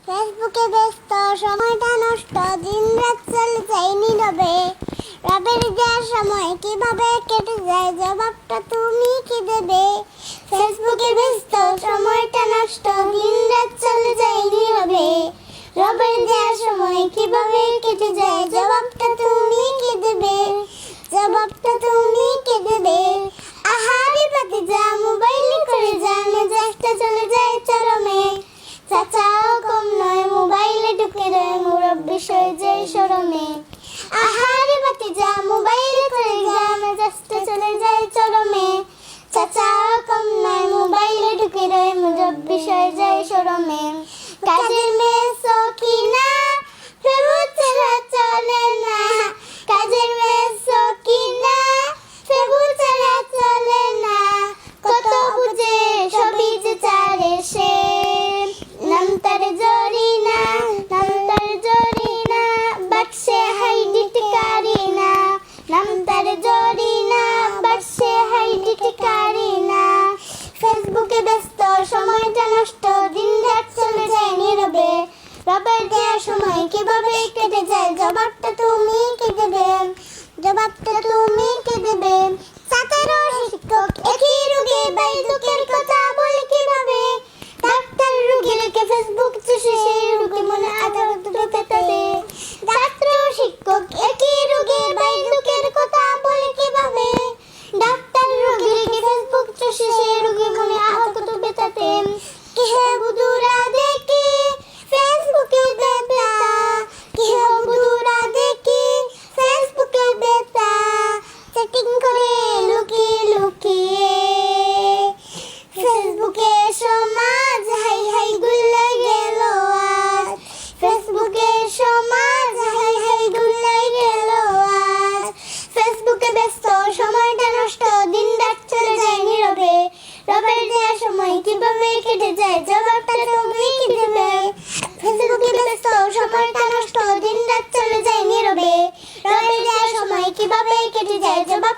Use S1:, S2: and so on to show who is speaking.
S1: ফেসবুকে ব্যস্ত সময়টা নষ্ট, দিন রাত চলে যায় নীরবে। রবের দেওয়ার সময় কিভাবে কেটে যায়, জবাবটা তুমি কি দেবে? ফেসবুকে ব্যস্ত সময়টা নষ্ট, দিন রাত চলে যায় নীরবে। রবের দেওয়ার সময় কিভাবে কেটে যায়, জবাবটা তুমি কি দেবে? জবাবটা তুমি কি দেবে? আহারে ভাতিজা মোবাইলে করে যা, মেজাজটা চলে যায় চরমে। চাচাও কম নয়, মোবাইলে ঢুকে রয় মুরব্বি সয়ে যায় শরমে। আহারে ভাতিজা মোবাইলে করে যা, মেজাজটা চলে যায় চরমে। চাচাও কম নয়, মোবাইলে ঢুকে রয় মুরব্বি সয়ে যায় শরমে। কাজের মেয়ে সকিনা ফেসবুক ছাড়া চলে না। কাজের মেয়ে সকিনা ফেসবুক ছাড়া চলে না। কত বুঝে সবই যে চারে সে, নাম তার জরিনা, নাম তার জরিনা, বাক্সে হাইডিট কারিনা। নাম তার জরিনা, বাক্সে হাইডিট কারিনা। ফেসবুকে ব্যস্ত সময়টা নষ্ট, দিন রাত চলে যায় নীরবে। রবের দেওয়ার সময় কিভাবে কেটে যায়, জবাবটা তুমি কি দেবে? জবাবটা তুমি কি দেবে? ছাত্র শিক্ষক একই রোগে বাই দুঃখের কথা বলে কিভাবে? ডাক্তার রোগী লিখে ফেসবুক চুষে সেই রোগী মনে আঘাত পেতে। ছাত্র শিক্ষক একই রোগে বাই দুঃখের কথা বলে কিভাবে? ডাক্তার রোগী লিখে ফেসবুক চুষে সেই রোগী মনে আঘাত পেতে। কি হে বুদুরা দেখি ফেসবুকে বেতা, কি হে বুদুরা দেখি ফেসবুকে বেতা। সেটিং করে লুকিয়ে লুকিয়ে ফেসবুকে সমাজ হাই হাই গুলে গেল আজ। ফেসবুকে সমাজ হাই হাই গুলে গেল আজ। ফেসবুকে ব্যস্ত সময়টা নষ্ট, দিন রাত চলে যায় নীরবে। রবের দেওয়ার সময় কিভাবে কেটে যায়, জবাবটা তুমি কি দেবে? ফেসবুকে ব্যস্ত সময়টা নষ্ট, দিন রাত চলে যায় নীরবে। রবের দেওয়ার সময় কিভাবে কেটে যায়, জবাব